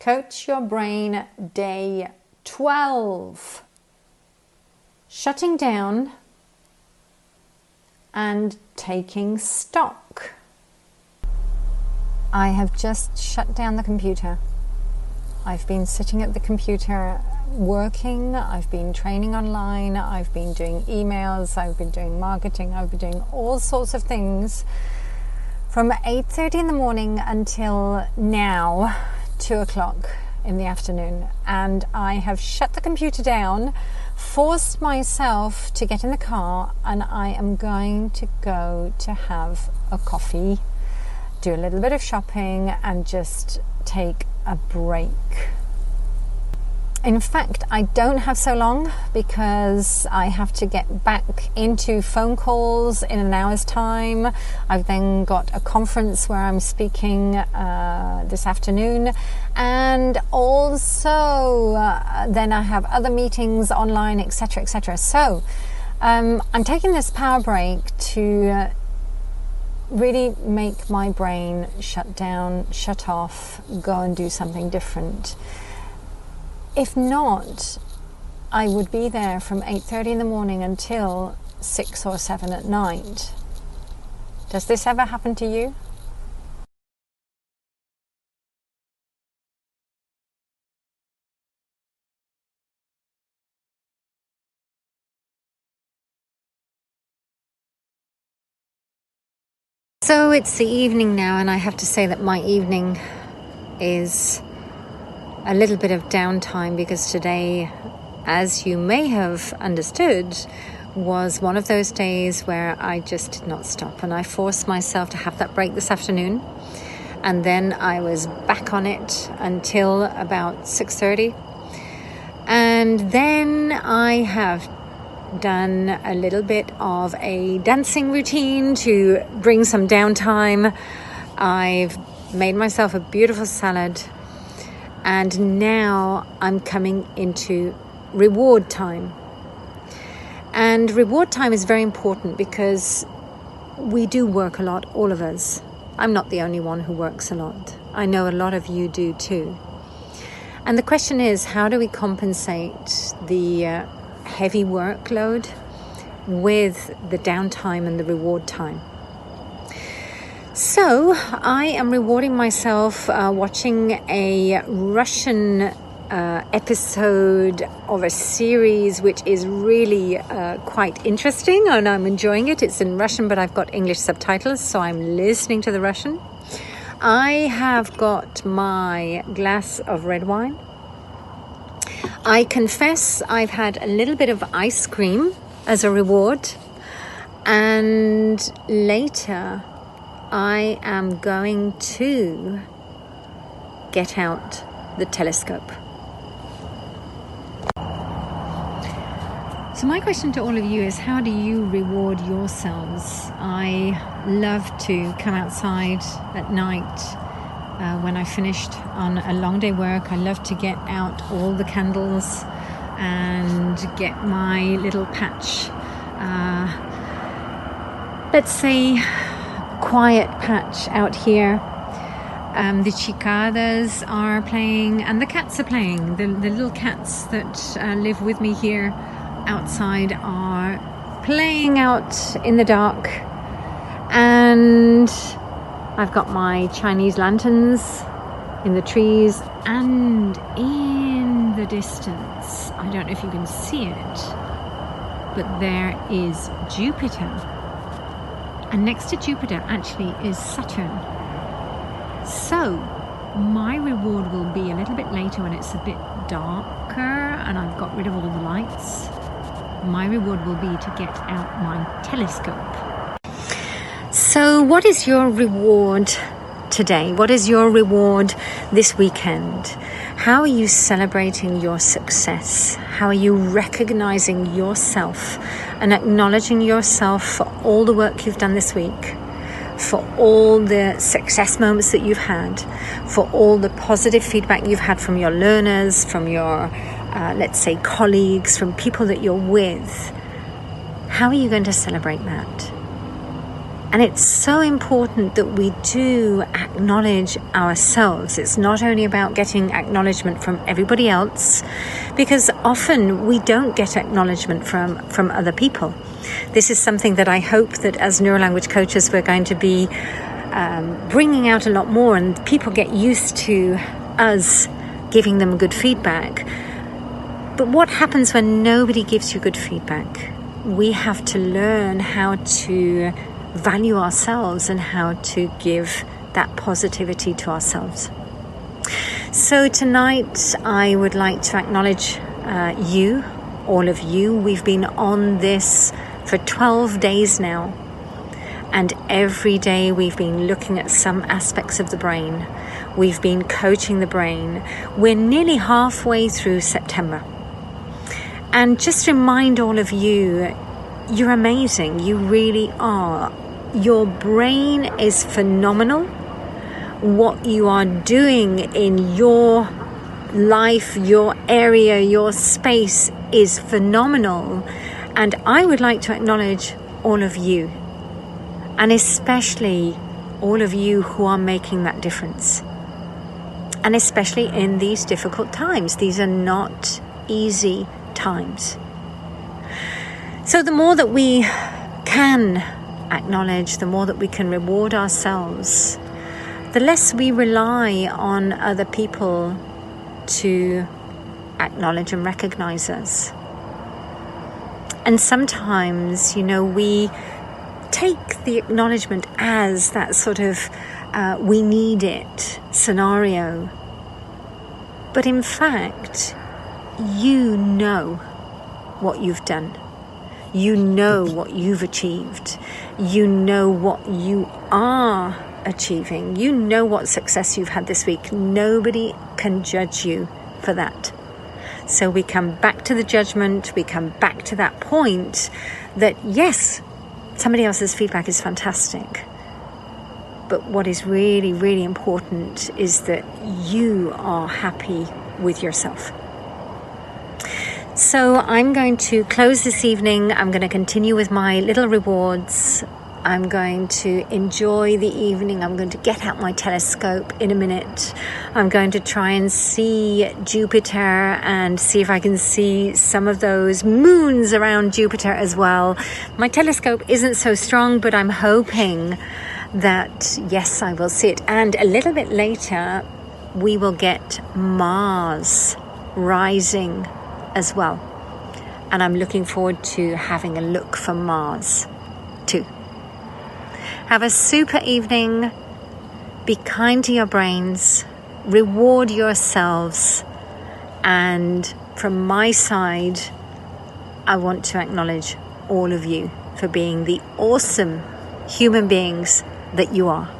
Coach Your Brain Day 12. Shutting down and taking stock. I have just shut down the computer. I've been sitting at the computer working, I've been training online, I've been doing emails, I've been doing marketing, I've been doing all sorts of things from 8:30 in the morning until now, 2 o'clock in the afternoon. And I have shut the computer down, forced myself to get in the car, and I am going to go to have a coffee, do a little bit of shopping, and just take a break. In fact, I don't have so long because I have to get back into phone calls in an hour's time. I've then got a conference where I'm speaking this afternoon, and also then I have other meetings online, etc., etc. So I'm taking this power break to really make my brain shut down, shut off, go and do something different. If not, I would be there from 8:30 in the morning until 6 or 7 at night. Does this ever happen to you? So it's the evening now, and I have to say that my evening is a little bit of downtime because today, as you may have understood, was one of those days where I just did not stop, and I forced myself to have that break this afternoon, and then I was back on it until about 6:30, and then I have done a little bit of a dancing routine to bring some downtime. I've made myself a beautiful salad, and now I'm coming into reward time. And reward time is very important because we do work a lot, all of us. I'm not the only one who works a lot. I know a lot of you do too. And the question is, how do we compensate the heavy workload with the downtime and the reward time? So I am rewarding myself watching a Russian episode of a series which is really quite interesting, and I'm enjoying it. It's in Russian, but I've got English subtitles, so I'm listening to the Russian. I have got my glass of red wine. I confess I've had a little bit of ice cream as a reward, and later I am going to get out the telescope. So my question to all of you is, how do you reward yourselves? I love to come outside at night when I finished on a long day work. I love to get out all the candles and get my little patch, let's say quiet patch out here. The cicadas are playing, and the cats are playing. The little cats that live with me here outside are playing out in the dark, and I've got my Chinese lanterns in the trees, and in the distance, I don't know if you can see it, but there is Jupiter. And next to Jupiter actually is Saturn. So my reward will be a little bit later when it's a bit darker and I've got rid of all the lights. My reward will be to get out my telescope. So what is your reward today? What is your reward this weekend? How are you celebrating your success? How are you recognizing yourself and acknowledging yourself for all the work you've done this week, for all the success moments that you've had, for all the positive feedback you've had from your learners, from your, let's say, colleagues, from people that you're with? How are you going to celebrate that? And it's so important that we do acknowledge ourselves. It's not only about getting acknowledgement from everybody else, because often we don't get acknowledgement from other people. This is something that I hope that as neurolanguage coaches we're going to be bringing out a lot more, and people get used to us giving them good feedback. But what happens when nobody gives you good feedback? We have to learn how to value ourselves and how to give that positivity to ourselves. So tonight I would like to acknowledge you, all of you. We've been on this for 12 days now, and every day we've been looking at some aspects of the brain. We've been coaching the brain. We're nearly halfway through September. And just remind all of you, you're amazing. You really are. Your brain is phenomenal. What you are doing in your life, your area, your space is phenomenal. And I would like to acknowledge all of you, and especially all of you who are making that difference. And especially in these difficult times. These are not easy times. So the more that we can acknowledge, the more that we can reward ourselves, the less we rely on other people to acknowledge and recognize us. And sometimes, we take the acknowledgement as that sort of we need it scenario. But in fact, you know what you've done. You know what you've achieved. You know what you are achieving. You know what success you've had this week. Nobody can judge you for that. So we come back to the judgment. We come back to that point that, yes, somebody else's feedback is fantastic. But what is really, really important is that you are happy with yourself. So I'm going to close this evening. I'm going to continue with my little rewards. I'm going to enjoy the evening. I'm going to get out my telescope in a minute. I'm going to try and see Jupiter and see if I can see some of those moons around Jupiter as well. My telescope isn't so strong, but I'm hoping that, yes, I will see it. And a little bit later, we will get Mars rising as well. And I'm looking forward to having a look for Mars too. Have a super evening. Be kind to your brains. Reward yourselves. And from my side, I want to acknowledge all of you for being the awesome human beings that you are.